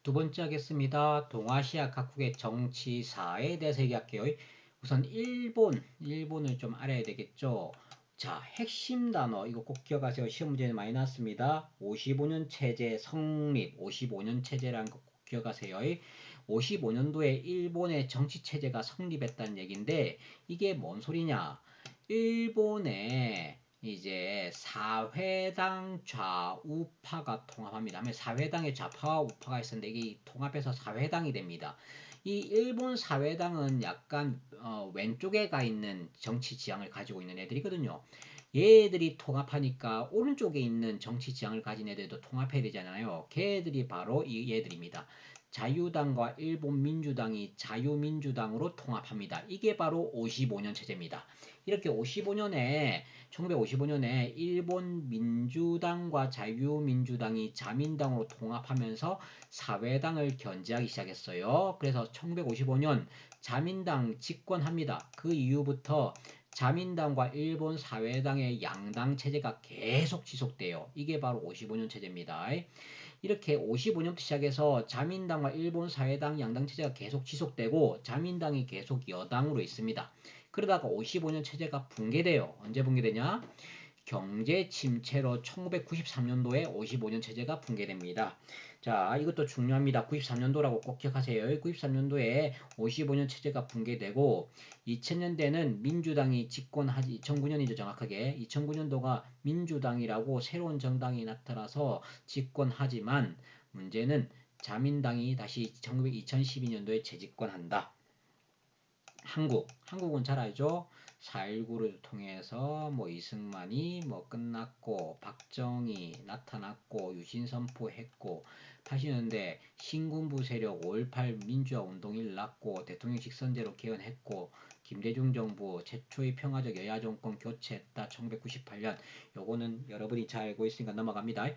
두 번째 하겠습니다. 동아시아 각국의 정치사에 대해서 얘기할게요. 우선 일본을 좀 알아야 되겠죠. 자, 핵심 단어 이거 꼭 기억하세요. 시험 문제는 많이 나왔습니다. 55년 체제 성립, 55년 체제라는 거 꼭 기억하세요. 55년도에 일본의 정치 체제가 성립했다는 얘기인데 이게 뭔 소리냐? 일본의 이제 사회당 좌우파가 통합합니다. 하면 사회당의 좌파와 우파가 있었는데 이게 통합해서 사회당이 됩니다. 이 일본 사회당은 약간 왼쪽에 가 있는 정치 지향을 가지고 있는 애들이거든요. 얘들이 통합하니까 오른쪽에 있는 정치 지향을 가진 애들도 통합해야 되잖아요. 걔들이 바로 이 얘들입니다. 자유당과 일본 민주당이 자유민주당으로 통합합니다. 이게 바로 55년 체제입니다. 이렇게 1955년에 일본 민주당과 자유민주당이 자민당으로 통합하면서 사회당을 견제하기 시작했어요. 그래서 1955년 자민당 집권합니다. 그 이후부터 자민당과 일본 사회당의 양당 체제가 계속 지속돼요. 이게 바로 55년 체제입니다. 이렇게 55년부터 시작해서 자민당과 일본 사회당 양당 체제가 계속 지속되고 자민당이 계속 여당으로 있습니다. 그러다가 55년 체제가 붕괴돼요. 언제 붕괴되냐? 경제 침체로 1993년도에 55년 체제가 붕괴됩니다. 자, 이것도 중요합니다. 93년도라고 꼭 기억하세요. 93년도에 55년 체제가 붕괴되고 2000년대는 민주당이 집권하지 2009년이죠, 정확하게. 2009년도가 민주당이라고 새로운 정당이 나타나서 집권하지만 문제는 자민당이 다시 2012년도에 재집권한다. 한국은 잘 알죠? 4.19를 통해서 뭐 이승만이 뭐 끝났고 박정희 나타났고 유신 선포했고 80년대 신군부 세력 5.18 민주화 운동이 일어났고 대통령 직선제로 개헌했고 김대중 정부 최초의 평화적 여야 정권 교체했다. 1998년 요거는 여러분이 잘 알고 있으니까 넘어갑니다.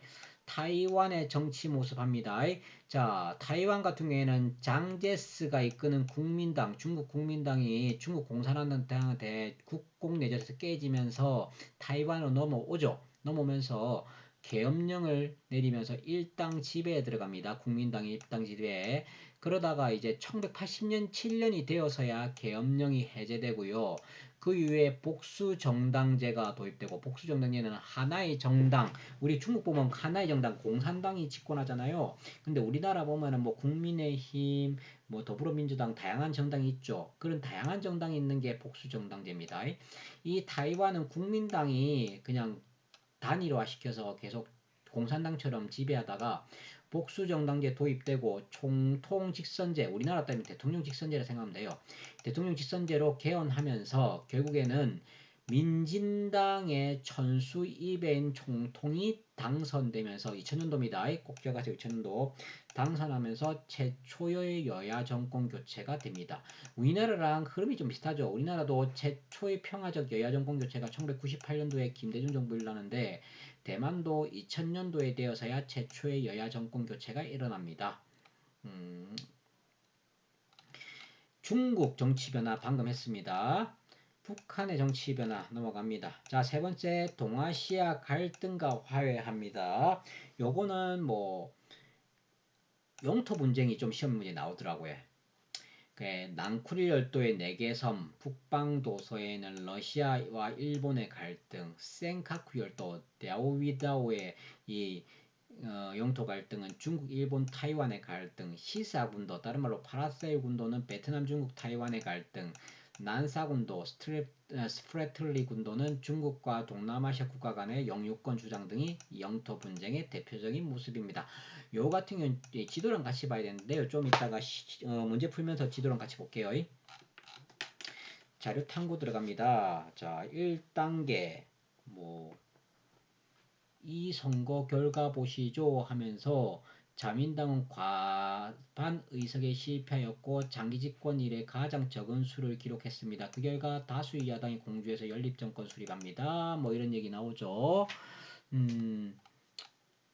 타이완의 정치 모습합니다. 자, 타이완 같은 경우에는 장제스가 이끄는 국민당, 중국 국민당이 중국 공산당한테 국공내전에서 깨지면서 타이완으로 넘어오죠. 넘어오면서 계엄령을 내리면서 일당 지배에 들어갑니다. 국민당이 일당 지배에. 그러다가 이제 1980년 7년이 되어서야 계엄령이 해제되고요. 그 이후에 복수정당제가 도입되고 복수정당제는 하나의 정당, 우리 중국 보면 하나의 정당 공산당이 집권하잖아요. 근데 우리나라 보면은 뭐 국민의힘, 뭐 더불어민주당 다양한 정당이 있죠. 그런 다양한 정당이 있는 게 복수정당제입니다. 이 타이완은 국민당이 그냥 단일화시켜서 계속 공산당처럼 지배하다가 복수정당제 도입되고 총통 직선제, 우리나라 따위면 대통령 직선제라 생각하면 돼요. 대통령 직선제로 개헌하면서 결국에는 민진당의 천수 이배인 총통이 당선되면서 2000년도입니다. 꼭 기억하세요. 2000년도 당선하면서 최초의 여야 정권 교체가 됩니다. 우리나라랑 흐름이 좀 비슷하죠. 우리나라도 최초의 평화적 여야 정권 교체가 1998년도에 김대중 정부 일어나는데 대만도 2000년도에 되어서야 최초의 여야 정권 교체가 일어납니다. 중국 정치 변화 방금 했습니다. 북한의 정치 변화 넘어갑니다. 자, 세 번째 동아시아 갈등과 화해합니다. 요거는 뭐 영토 분쟁이 좀 시험 문제 나오더라고요. 낭쿠릴 열도의 4개 섬, 북방도서에는 러시아와 일본의 갈등, 센카쿠 열도, 랴오위다오의 이 영토 갈등은 중국, 일본, 타이완의 갈등, 시사군도, 다른 말로 파라세일 군도는 베트남, 중국, 타이완의 갈등, 난사군도, 스프레틀리 군도는 중국과 동남아시아 국가 간의 영유권 주장 등이 영토 분쟁의 대표적인 모습입니다. 요 같은 경우는 지도랑 같이 봐야 되는데요. 좀 이따가 문제 풀면서 지도랑 같이 볼게요. 자료 탐구 들어갑니다. 자, 1단계 이 선거 결과 보시죠 하면서 자민당은 과반 의석에 실패하였고 장기 집권 이래 가장 적은 수를 기록했습니다. 그 결과 다수의 야당이 공주에서 연립정권 수립합니다. 뭐 이런 얘기 나오죠.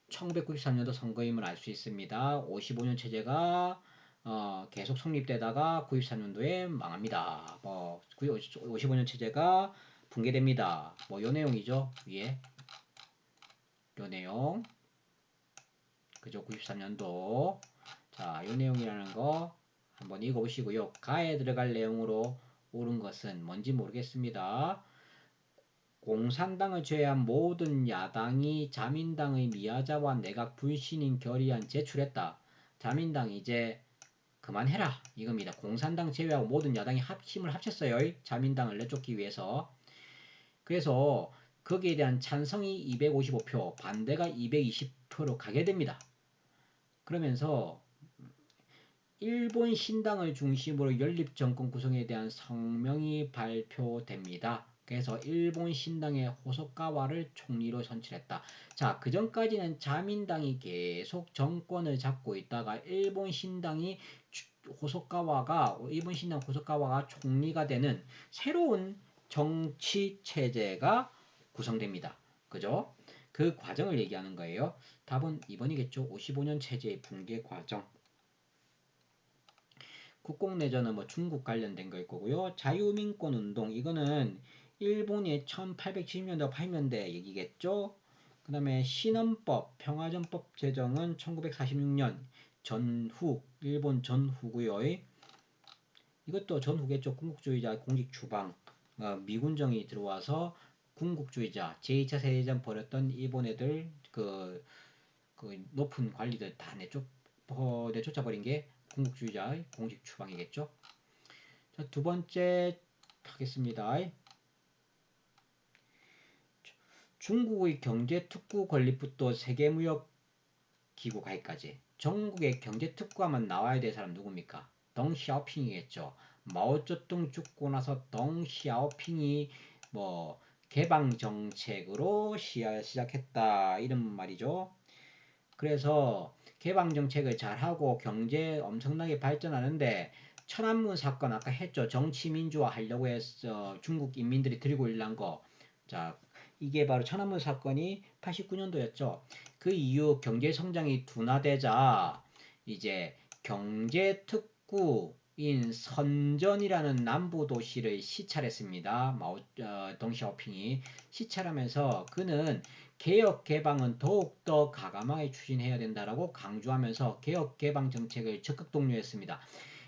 1993년도 선거임을 알 수 있습니다. 55년 체제가 계속 성립되다가 93년도에 망합니다. 55년 체제가 붕괴됩니다. 뭐 요 내용이죠. 위에 요 내용. 그죠? 93년도. 자, 한번 읽어보시고요. 가에 들어갈 내용으로 옳은 것은 뭔지 모르겠습니다. 공산당을 제외한 모든 야당이 자민당의 미아자와 내각 불신임 결의안 제출했다. 자민당이 이제 그만해라 이겁니다. 공산당 제외하고 모든 야당이 힘을 합쳤어요. 자민당을 내쫓기 위해서. 그래서 거기에 대한 찬성이 255표, 반대가 220표로 가게 됩니다. 그러면서 일본 신당을 중심으로 연립 정권 구성에 대한 성명이 발표됩니다. 그래서 일본 신당의 호소카와를 총리로 선출했다. 자, 그 전까지는 자민당이 계속 정권을 잡고 있다가 일본 신당 호소카와가 총리가 되는 새로운 정치 체제가 구성됩니다. 그죠? 그 과정을 얘기하는 거예요. 답은 2번이겠죠. 55년 체제의 붕괴 과정. 국공내전은 뭐 중국 관련된 거일 거고요. 자유민권 운동 이거는 일본의 1870년대 80년대 얘기겠죠. 그 다음에 신헌법 평화전법 제정은 1946년 전후 일본 전후고요. 이것도 전후겠죠. 군국주의자 공직추방 미군정이 들어와서 군국주의자 제2차 세계대전 벌였던 일본 애들 그 높은 관리들 다 내쫓아버린 게 군국주의자의 공식 추방이겠죠. 자, 두 번째 하겠습니다. 중국의 경제특구 건립부터 세계무역기구 가입까지 전국의 경제특구하면 나와야 될 사람 누굽니까? 덩시아오핑이겠죠. 마오쩌둥 죽고 나서 덩시아오핑이 뭐 개방정책으로 시작했다 이런 말이죠. 그래서 개방정책을 잘하고 경제 엄청나게 발전하는데 천안문 사건 아까 했죠. 정치민주화 하려고 해서 중국 인민들이 들고 일난 거. 자, 이게 바로 천안문 사건이 89년도였죠. 그 이후 경제성장이 둔화되자 이제 경제특구인 선전이라는 남부 도시를 시찰했습니다. 덩시아오핑이 시찰하면서 그는 개혁 개방은 더욱더 가감하게 추진해야 된다라고 강조하면서 개혁 개방 정책을 적극 독려했습니다.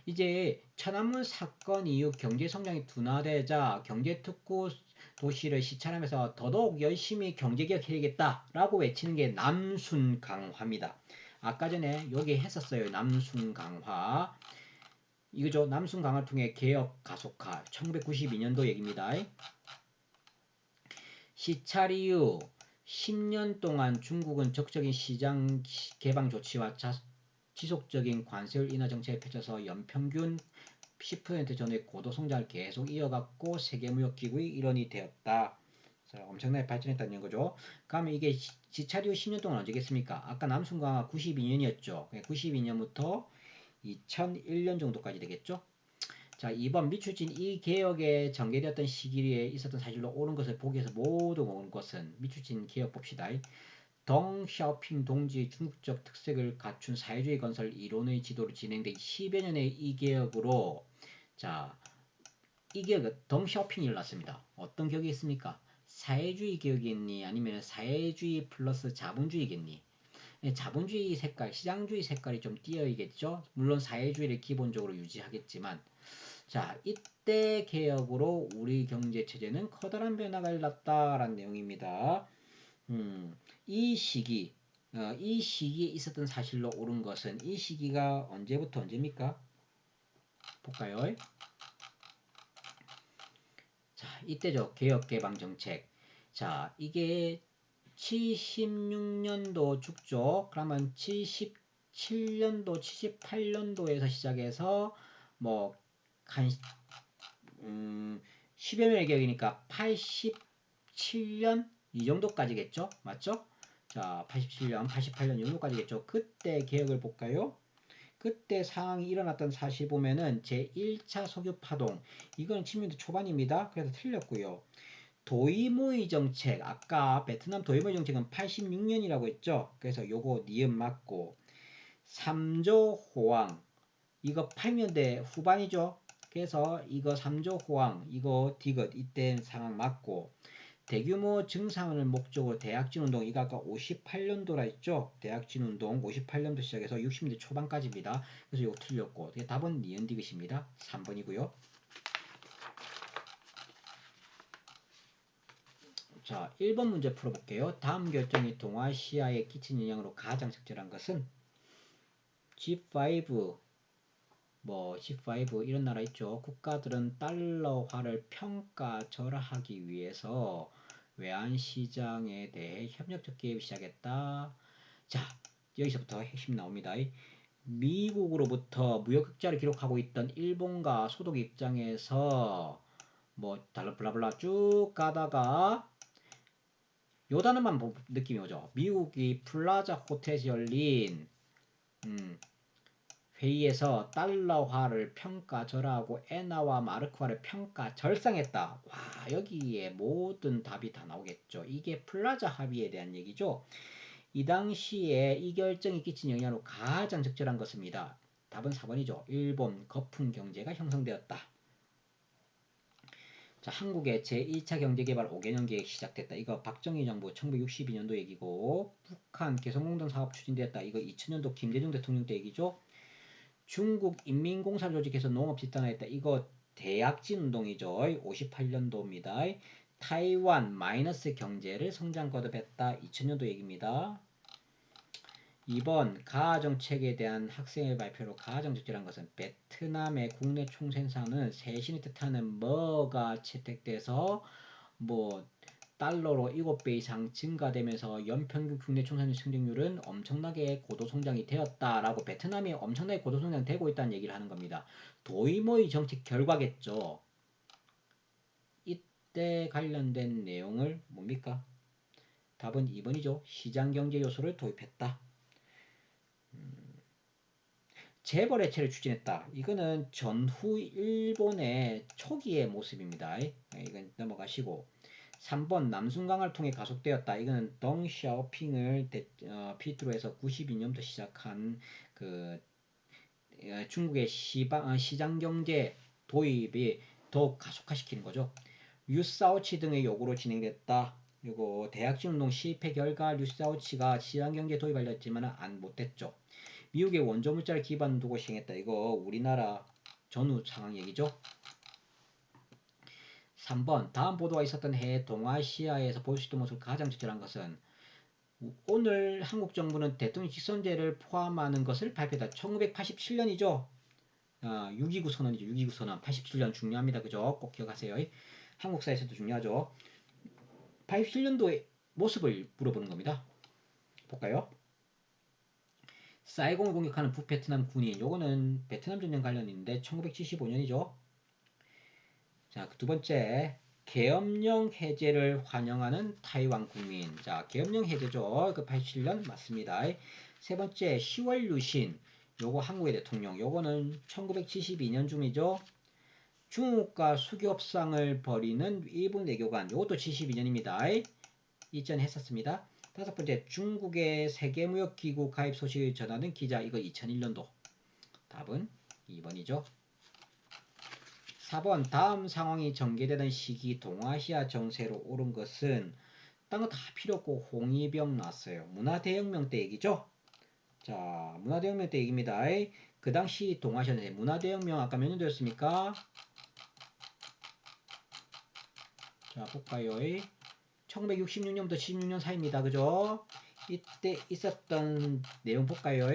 이제 천안문 사건 이후 경제 성장이 둔화되자 경제특구 도시를 시찰하면서 더더욱 열심히 경제개혁해야겠다라고 외치는 게 남순강화입니다. 아까 전에 여기 했었어요. 남순강화. 이거죠. 남순강화 통해 개혁 가속화. 1992년도 얘기입니다. 시찰 이후 10년 동안 중국은 적극적인 시장 개방 조치와 지속적인 관세율 인하 정책을 펼쳐서 연평균 10% 전후의 고도 성장을 계속 이어갔고 세계무역기구의 일원이 되었다. 엄청나게 발전했다는 거죠. 그러면 이게 시찰 이후 10년 동안 언제겠습니까? 아까 남순강화 92년이었죠. 92년부터 2001년 정도까지 되겠죠. 자, 2번 미추진 이 개혁에 전개되었던 시기에 있었던 사실로 옳은 것을 보기 위해서 모두 옳은 것은 미추진 개혁 봅시다. 덩샤오핑 동지의 중국적 특색을 갖춘 사회주의 건설 이론의 지도로 진행된 10여 년의 이 개혁으로 자, 이 개혁은 덩샤오핑이 일어났습니다. 어떤 개혁이 있습니까? 사회주의 개혁이겠니? 아니면 사회주의 플러스 자본주의겠니? 자본주의 색깔, 시장주의 색깔이 좀 띄어있겠죠? 물론 사회주의를 기본적으로 유지하겠지만 자, 이때 개혁으로 우리 경제체제는 커다란 변화가 일어났다라는 내용입니다. 이 시기에 있었던 사실로 옳은 것은 이 시기가 언제부터 언제입니까? 볼까요? 자, 이때죠. 개혁개방정책. 자, 이게 76년도 죽죠. 그러면 77년도, 78년도에서 시작해서 뭐 한 10여 년의 개혁이니까 87년 이 정도까지겠죠? 맞죠? 자, 87년, 88년 이 정도까지겠죠? 그때 개혁을 볼까요? 그때 상황이 일어났던 사실 보면은 제1차 석유 파동 이건 70년대 초반입니다. 그래서 틀렸고요. 도이모이 정책 아까 베트남 도이모이 정책은 86년이라고 했죠. 그래서 요거 니은 맞고 3조 호황 이거 80년대 후반이죠. 그래서 이거 3조 호황 이거 디귿 이때 상황 맞고 대규모 증상을 목적으로 대약진 운동, 이거 아까 58년도라 했죠? 대약진 운동 58년도 시작해서 60년대 초반까지입니다. 그래서 이거 틀렸고, 답은 니은디귿입니다. 3번이고요. 자, 1번 문제 풀어볼게요. 다음 결정이 동아시아에 끼친 영향으로 가장 적절한 것은 G5, G5 이런 나라 있죠. 국가들은 달러화를 평가절하하기 위해서 외환시장에 대해 협력적 개입을 시작했다. 자, 여기서부터 핵심 나옵니다. 미국으로부터 무역 흑자를 기록하고 있던 일본과 소독 입장에서 달러 블라블라 쭉 가다가 요 단어만 느낌이 오죠. 미국이 플라자 호텔에서 열린 회의에서 달러화를 평가절하하고 엔화와 마르크화를 평가절상했다. 와, 여기에 모든 답이 다 나오겠죠. 이게 플라자 합의에 대한 얘기죠. 이 당시에 이 결정이 끼친 영향으로 가장 적절한 것입니다. 답은 4번이죠. 일본 거품 경제가 형성되었다. 자, 한국의 제1차 경제개발 5개년 계획 시작됐다. 이거 박정희 정부 1962년도 얘기고, 북한 개성공단 사업 추진되었다. 이거 2000년도 김대중 대통령 때 얘기죠. 중국 인민공사 조직해서 농업 집단화했다. 이거 대약진 운동이죠. 58년도입니다. 타이완 마이너스 경제를 성장 거듭했다. 2000년도 얘기입니다. 2번 가정책에 대한 학생의 발표로 가장 적절한 것은 베트남의 국내 총생산은 세신이 뜻하는 뭐가 채택돼서 달러로 7배 이상 증가되면서 연평균 국내 총생산 성장률은 엄청나게 고도성장이 되었다라고, 베트남이 엄청나게 고도성장 되고 있다는 얘기를 하는 겁니다. 도이모의 정책 결과겠죠. 이때 관련된 내용을 뭡니까? 답은 2번이죠. 시장경제 요소를 도입했다. 재벌 해체를 추진했다. 이거는 전후 일본의 초기의 모습입니다. 이건 넘어가시고, 3번 남순강을 통해 가속되었다. 이거는 덩샤오핑을 필두로 해서 92년부터 시작한 중국의 시장경제 도입이 더욱 가속화시키는 거죠. 류사오치 등의 요구로 진행됐다. 그리고 대약진운동 실패 결과 류사오치가 시장경제 도입하려 했지만 못됐죠. 미국의 원조물자를 기반 두고 시행했다. 이거 우리나라 전후 상황 얘기죠. 3번 다음 보도가 있었던 해에 동아시아에서 볼 수 있던 모습을 가장 적절한 것은, 오늘 한국 정부는 대통령 직선제를 포함하는 것을 발표했다. 1987년이죠. 6.29 선언이죠. 6.29 선언. 87년 중요합니다. 그죠? 꼭 기억하세요. 한국사에서도 중요하죠. 87년도의 모습을 물어보는 겁니다. 볼까요? 사이공을 공격하는 북베트남 군인, 요거는 베트남 전쟁 관련인데 1975년이죠. 자, 두 번째, 계엄령 해제를 환영하는 타이완 국민. 자, 계엄령 해제죠. 87년 맞습니다. 세 번째, 10월 유신, 요거 한국의 대통령, 요거는 1972년쯤이죠. 중국과 수교협상을 벌이는 일본 외교관, 요것도 72년입니다. 이전했었습니다. 다섯 번째, 중국의 세계무역기구 가입 소식을 전하는 기자, 이거 2001년도. 답은 2번이죠. 4번 다음 상황이 전개되던 시기 동아시아 정세로 오른 것은 딴 거 다 필요 없고 홍위병 났어요. 문화대혁명 때 얘기죠. 자, 문화대혁명 때 얘기입니다. 그 당시 동아시아 정세, 문화대혁명 아까 몇 년도였습니까? 자, 볼까요? 1966년부터 76년 사이입니다. 그죠? 이때 있었던 내용 볼까요?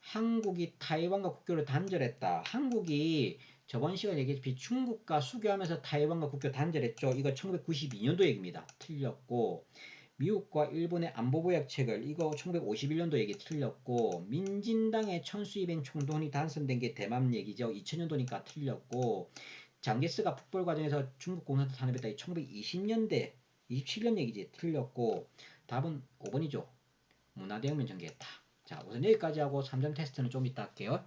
한국이 타이완과 국교를 단절했다. 한국이 저번 시간에 얘기했듯이 중국과 수교하면서 타이완과 국교 단절했죠. 이거 1992년도 얘기입니다. 틀렸고, 미국과 일본의 안보보약책을, 이거 1951년도 얘기 틀렸고, 민진당의 천수이행 총동원이 당선된 게 대만 얘기죠. 2000년도니까 틀렸고, 장개스가 북벌 과정에서 중국 공산당 탄압했다. 1920년대 27년 얘기지. 틀렸고, 답은 5번이죠. 문화대혁명 전개했다. 자, 우선 여기까지 하고 3점 테스트는 좀 이따 할게요.